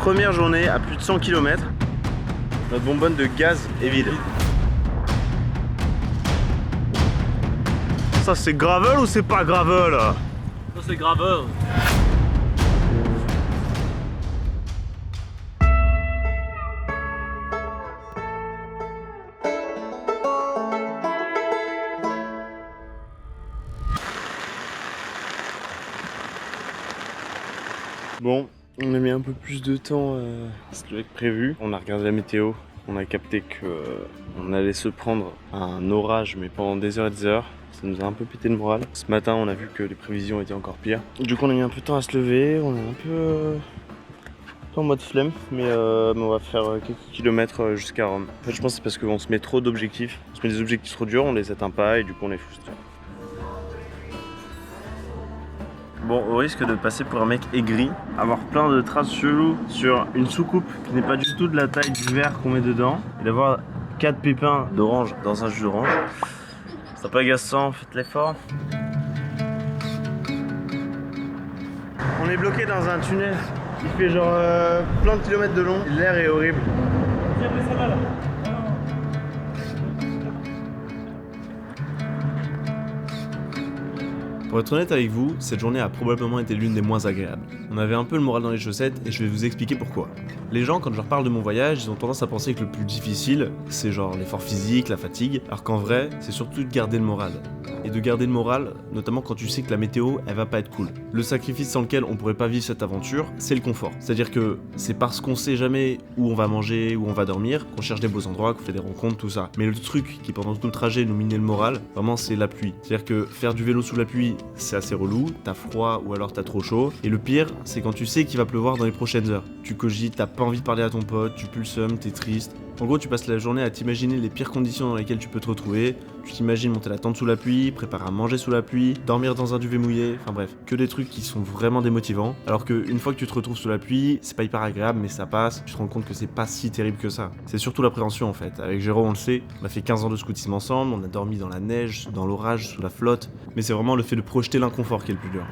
première journée à plus de 100 km. Notre bonbonne de gaz est vide. Ça c'est gravel ou c'est pas gravel? Ça c'est gravel. Bon, on a mis un peu plus de temps à se lever que prévu. On a regardé la météo, on a capté que on allait se prendre un orage mais pendant des heures et des heures. Ça nous a un peu pété le moral. Ce matin, on a vu que les prévisions étaient encore pires. Du coup, on a mis un peu de temps à se lever. On est un peu en mode flemme, mais on va faire quelques kilomètres jusqu'à Rome. En fait, je pense que c'est parce qu'on se met trop d'objectifs. On se met des objectifs trop durs, on les atteint pas et du coup, on est frustré. Bon, au risque de passer pour un mec aigri, avoir plein de traces cheloues sur une soucoupe qui n'est pas du tout de la taille du verre qu'on met dedans, et d'avoir 4 pépins d'orange dans un jus d'orange, c'est pas agaçant, faites l'effort. On est bloqué dans un tunnel qui fait genre plein de kilomètres de long, l'air est horrible. Pour être honnête avec vous, cette journée a probablement été l'une des moins agréables. On avait un peu le moral dans les chaussettes et je vais vous expliquer pourquoi. Les gens, quand je leur parle de mon voyage, ils ont tendance à penser que le plus difficile, c'est genre l'effort physique, la fatigue, alors qu'en vrai, c'est surtout de garder le moral. Et de garder le moral, notamment quand tu sais que la météo, elle va pas être cool. Le sacrifice sans lequel on pourrait pas vivre cette aventure, c'est le confort. C'est-à-dire que c'est parce qu'on sait jamais où on va manger, où on va dormir, qu'on cherche des beaux endroits, qu'on fait des rencontres, tout ça. Mais le truc qui pendant tout le trajet nous minait le moral, vraiment c'est la pluie. C'est-à-dire que faire du vélo sous la pluie, c'est assez relou, t'as froid ou alors t'as trop chaud. Et le pire, c'est quand tu sais qu'il va pleuvoir dans les prochaines heures. Tu cogites, t'as pas envie de parler à ton pote, tu pues le seum, t'es triste. En gros, tu passes la journée à t'imaginer les pires conditions dans lesquelles tu peux te retrouver. Tu t'imagines monter la tente sous la pluie, préparer à manger sous la pluie, dormir dans un duvet mouillé, enfin bref, que des trucs qui sont vraiment démotivants. Alors qu'une fois que tu te retrouves sous la pluie, c'est pas hyper agréable, mais ça passe, tu te rends compte que c'est pas si terrible que ça. C'est surtout l'appréhension en fait. Avec Jérôme, on le sait, on a fait 15 ans de scoutisme ensemble, on a dormi dans la neige, dans l'orage, sous la flotte, mais c'est vraiment le fait de projeter l'inconfort qui est le plus dur.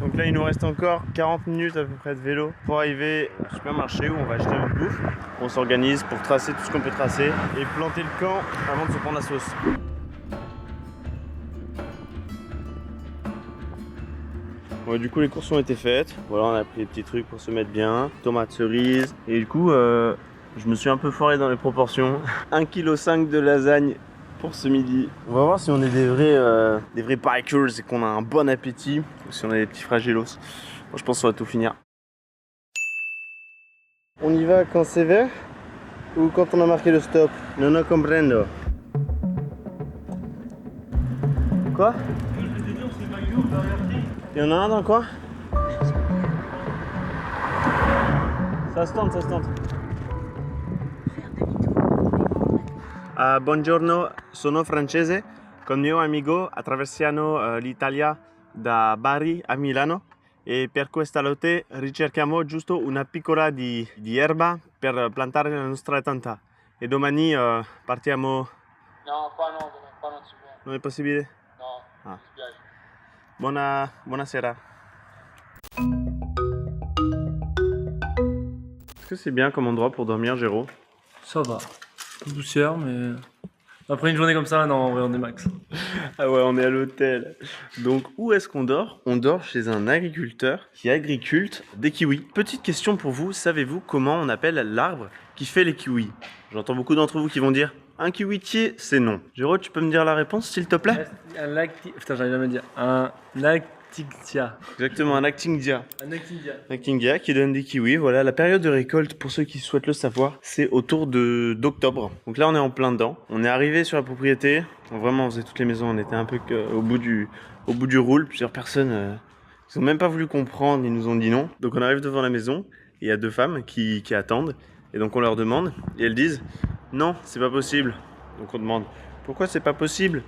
Donc là, il nous reste encore 40 minutes à peu près de vélo pour arriver au supermarché où on va acheter une bouffe. On s'organise pour tracer tout ce qu'on peut tracer et planter le camp avant de se prendre la sauce. Bon, du coup, les courses ont été faites. Voilà, on a pris des petits trucs pour se mettre bien. Tomates cerises. Et du coup, je me suis un peu foiré dans les proportions. 1,5 kg de lasagne pour ce midi. On va voir si on est des vrais bikers et qu'on a un bon appétit ou si on a des petits fragilos. Moi, je pense qu'on va tout finir. On y va quand c'est vert ou quand on a marqué le stop? Non comprendo. Quoi? Il y en a un dans le coin? Ça se tente, ça se tente. Buongiorno, sono francese. Con mio amico attraversiamo l'Italia da Bari a Milano e per questa lotte ricerchiamo giusto una piccola di erba per plantare la nostra tanta. E domani partiamo. No, qua non si può. Non è possibile? No, Ah. mi spiace. Buonasera. Est-ce que c'est bien comme endroit pour dormir, Géraud? Ça va. Un peu poussière, mais après une journée comme ça, non, en vrai, on est max. Ah ouais, on est à l'hôtel. Donc, où est-ce qu'on dort? On dort chez un agriculteur qui agriculte des kiwis. Petite question pour vous, savez-vous comment on appelle l'arbre qui fait les kiwis? J'entends beaucoup d'entre vous qui vont dire un kiwitier, c'est non. Géraud, tu peux me dire la réponse, s'il te plaît? Putain, j'arrive jamais à dire. Un lactitia. Exactement, un actingia. Un actingia. Actingia qui donne des kiwis. Voilà, la période de récolte, pour ceux qui souhaitent le savoir, c'est autour d'octobre. Donc là, on est en plein dedans. On est arrivé sur la propriété. Vraiment, on faisait toutes les maisons. On était un peu au bout du roule. Plusieurs personnes, ils ont même pas voulu comprendre. Ils nous ont dit non. Donc on arrive devant la maison. Et il y a 2 femmes qui attendent. Et donc on leur demande. Et elles disent non, c'est pas possible. Donc on demande pourquoi c'est pas possible.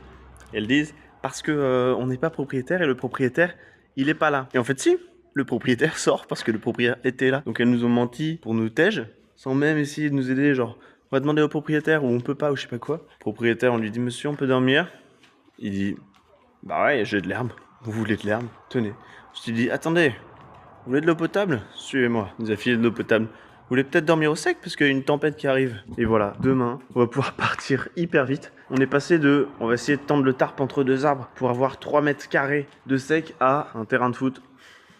Et elles disent parce que on n'est pas propriétaire et le propriétaire il est pas là. Et en fait si, le propriétaire sort parce que le propriétaire était là. Donc elles nous ont menti pour nous tège, sans même essayer de nous aider, genre on va demander au propriétaire ou on peut pas ou je sais pas quoi. Le propriétaire on lui dit monsieur on peut dormir. Il dit bah ouais j'ai de l'herbe. Vous voulez de l'herbe? Tenez. Je lui dis, attendez, vous voulez de l'eau potable? Suivez-moi. Il nous a filé de l'eau potable. Vous voulez peut-être dormir au sec parce qu'il y a une tempête qui arrive. Et voilà, demain, on va pouvoir partir hyper vite. On est passé de, on va essayer de tendre le tarp entre deux arbres pour avoir 3 mètres carrés de sec à un terrain de foot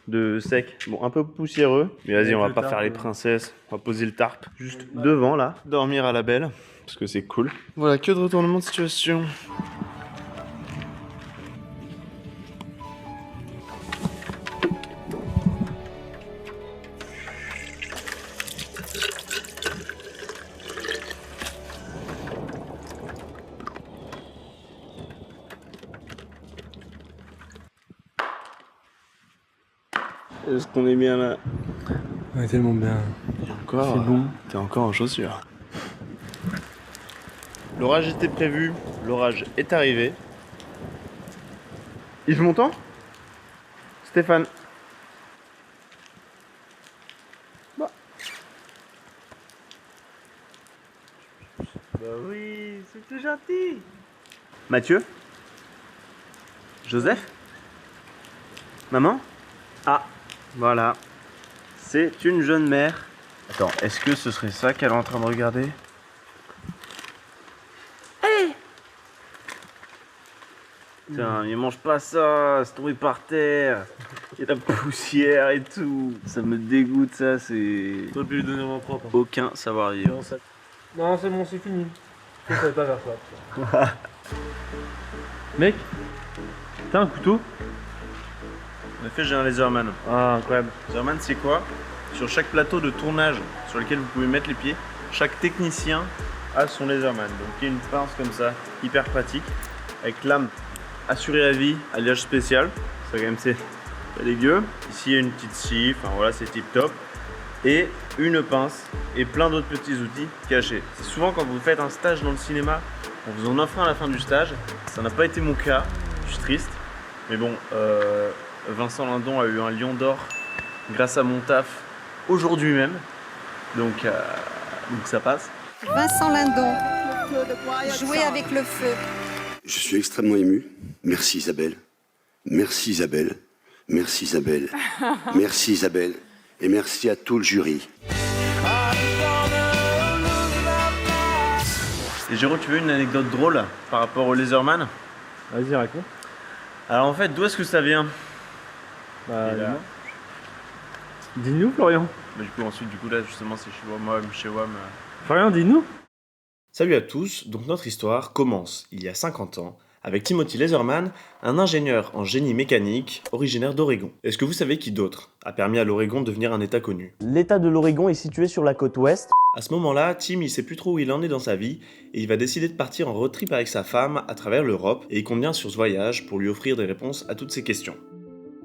de sec. Bon, un peu poussiéreux. Mais vas-y, Avec on va le pas tarp, faire les princesses. On va poser le tarp juste devant là. Dormir à la belle parce que c'est cool. Voilà, que de retournement de situation. Est-ce qu'on est bien là? Ouais, tellement bien. Encore, C'est bon. T'es encore en chaussures. L'orage était prévu, l'orage est arrivé. Yves Montand? Stéphane? Bah oui, c'est tout gentil. Mathieu? Joseph? Maman? Ah, voilà. C'est une jeune mère. Attends, est-ce que ce serait ça qu'elle est en train de regarder? Putain, mais mange pas ça, c'est tombé par terre. Il y a de la poussière et tout. Ça me dégoûte, ça, c'est. T'aurais pu lui donner en propre. Aucun savoir-vivre. Non, c'est bon, c'est fini. Je savais pas faire ça. Mec, t'as un couteau? En effet, j'ai un laserman. Ah, incroyable. Laserman, c'est quoi? Sur chaque plateau de tournage sur lequel vous pouvez mettre les pieds, chaque technicien a son laserman. Donc il y a une pince comme ça, hyper pratique, avec lame assurée à vie, alliage spécial. Ça quand même c'est pas dégueu. Ici il y a une petite scie, enfin voilà, c'est tip top. Et une pince et plein d'autres petits outils cachés. C'est souvent quand vous faites un stage dans le cinéma, on vous en offre un à la fin du stage. Ça n'a pas été mon cas, je suis triste. Mais bon, Vincent Lindon a eu un lion d'or grâce à mon taf aujourd'hui même. Donc ça passe. Vincent Lindon, jouer avec le feu. Je suis extrêmement ému. Merci Isabelle. Merci Isabelle. Merci Isabelle. Merci Isabelle. Et merci à tout le jury. Et Géraud, tu veux une anecdote drôle par rapport au laserman? Vas-y, raconte. Alors en fait, d'où est-ce que ça vient? Bah, Et là- dis-nous, Florian. Bah, du coup là justement c'est chez WAM. Florian, dis-nous. Salut à tous, donc notre histoire commence il y a 50 ans avec Timothy Laserman, un ingénieur en génie mécanique originaire d'Oregon. Est-ce que vous savez qui d'autre a permis à l'Oregon de devenir un état connu? L'état de l'Oregon est situé sur la côte ouest. À ce moment-là, Tim il sait plus trop où il en est dans sa vie et il va décider de partir en road trip avec sa femme à travers l'Europe et il compte bien sur ce voyage pour lui offrir des réponses à toutes ses questions.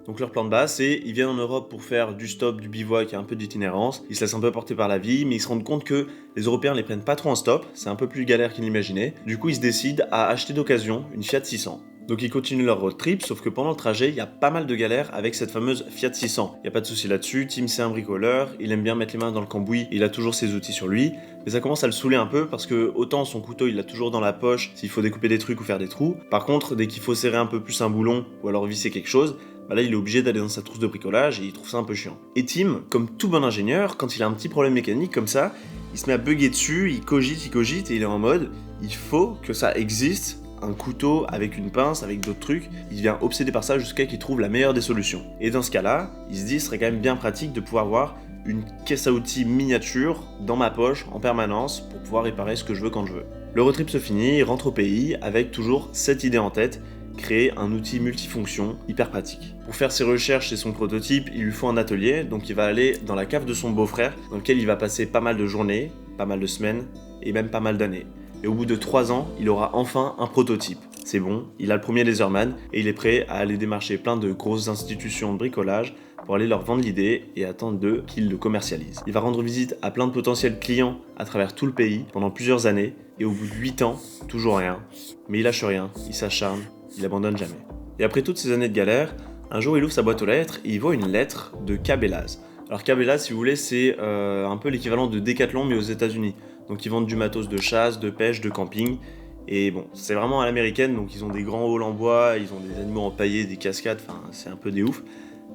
Donc leur plan de base, c'est ils viennent en Europe pour faire du stop, du bivouac et un peu d'itinérance. Ils se laissent un peu porter par la vie, mais ils se rendent compte que les Européens les prennent pas trop en stop, c'est un peu plus galère qu'ils l'imaginaient. Du coup, ils se décident à acheter d'occasion une Fiat 600. Donc ils continuent leur road trip, sauf que pendant le trajet, il y a pas mal de galères avec cette fameuse Fiat 600. Il n'y a pas de souci là-dessus, Tim c'est un bricoleur, il aime bien mettre les mains dans le cambouis, il a toujours ses outils sur lui, mais ça commence à le saouler un peu parce que autant son couteau il l'a toujours dans la poche s'il faut découper des trucs ou faire des trous, par contre dès qu'il faut serrer un peu plus un boulon ou alors visser quelque chose, bah là il est obligé d'aller dans sa trousse de bricolage et il trouve ça un peu chiant. Et Tim, comme tout bon ingénieur, quand il a un petit problème mécanique comme ça, il se met à bugger dessus, il cogite et il est en mode il faut que ça existe, un couteau avec une pince, avec d'autres trucs, il devient obsédé par ça jusqu'à qu'il trouve la meilleure des solutions. Et dans ce cas-là, il se dit ce serait quand même bien pratique de pouvoir avoir une caisse à outils miniature dans ma poche en permanence pour pouvoir réparer ce que je veux quand je veux. Le road trip se finit, il rentre au pays avec toujours cette idée en tête, créer un outil multifonction hyper pratique. Pour faire ses recherches et son prototype, il lui faut un atelier, donc il va aller dans la cave de son beau-frère, dans lequel il va passer pas mal de journées, pas mal de semaines, et même pas mal d'années. Et au bout de 3 ans, il aura enfin un prototype. C'est bon, il a le premier laserman, et il est prêt à aller démarcher plein de grosses institutions de bricolage pour aller leur vendre l'idée et attendre d'eux qu'ils le commercialisent. Il va rendre visite à plein de potentiels clients à travers tout le pays pendant plusieurs années, et au bout de 8 ans, toujours rien. Mais il lâche rien, il s'acharne, il abandonne jamais. Et après toutes ces années de galère, un jour il ouvre sa boîte aux lettres et il voit une lettre de Cabela's. Alors Cabela's, si vous voulez, c'est un peu l'équivalent de Decathlon mais aux États-Unis. Donc ils vendent du matos de chasse, de pêche, de camping. Et bon, c'est vraiment à l'américaine, donc ils ont des grands halls en bois, ils ont des animaux empaillés, des cascades, enfin c'est un peu des ouf.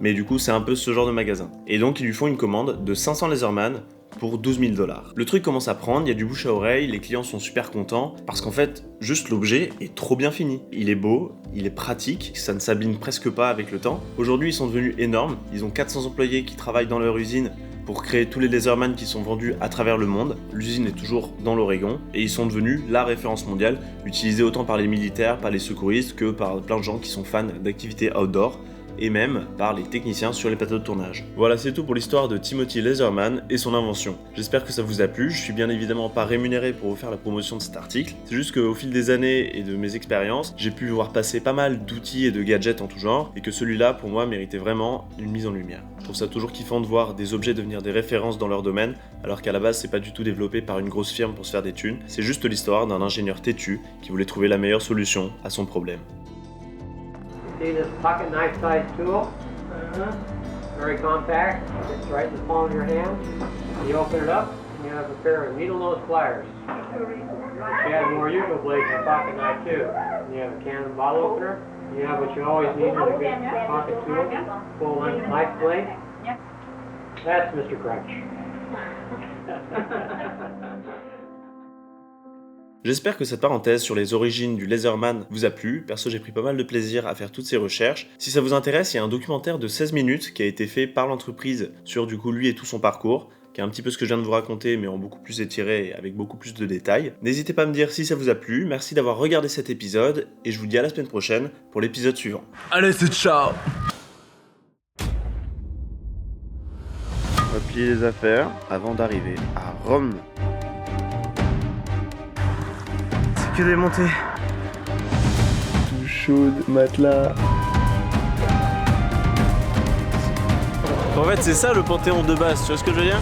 Mais du coup, c'est un peu ce genre de magasin. Et donc, ils lui font une commande de 500 Laserman pour 12 000 $. Le truc commence à prendre, il y a du bouche à oreille, les clients sont super contents, parce qu'en fait, juste l'objet est trop bien fini. Il est beau, il est pratique, ça ne s'abîme presque pas avec le temps. Aujourd'hui, ils sont devenus énormes, ils ont 400 employés qui travaillent dans leur usine pour créer tous les Laserman qui sont vendus à travers le monde. L'usine est toujours dans l'Oregon, et ils sont devenus la référence mondiale, utilisés autant par les militaires, par les secouristes, que par plein de gens qui sont fans d'activités outdoor, et même par les techniciens sur les plateaux de tournage. Voilà, c'est tout pour l'histoire de Timothy Laserman et son invention. J'espère que ça vous a plu, je suis bien évidemment pas rémunéré pour vous faire la promotion de cet article, c'est juste qu'au fil des années et de mes expériences, j'ai pu voir passer pas mal d'outils et de gadgets en tout genre, et que celui-là, pour moi, méritait vraiment une mise en lumière. Je trouve ça toujours kiffant de voir des objets devenir des références dans leur domaine, alors qu'à la base, c'est pas du tout développé par une grosse firme pour se faire des thunes, c'est juste l'histoire d'un ingénieur têtu qui voulait trouver la meilleure solution à son problème. See this pocket knife size tool? Very compact. It's right in the palm of your hand. You open it up and you have a pair of needle nose pliers. You have more usual blades in a pocket knife too. You have a cannon bottle opener. You have what you always need in a good pocket tool, full length knife blade. That's Mr. Crunch. J'espère que cette parenthèse sur les origines du Laserman vous a plu, perso j'ai pris pas mal de plaisir à faire toutes ces recherches. Si ça vous intéresse, il y a un documentaire de 16 minutes qui a été fait par l'entreprise sur du coup lui et tout son parcours, qui est un petit peu ce que je viens de vous raconter mais en beaucoup plus étiré et avec beaucoup plus de détails. N'hésitez pas à me dire si ça vous a plu, merci d'avoir regardé cet épisode et je vous dis à la semaine prochaine pour l'épisode suivant. Allez, c'est ciao. On va plier les affaires avant d'arriver à Rome. Que des montées. Tout chaude, matelas. En fait, c'est ça le panthéon de base, tu vois ce que je veux dire ?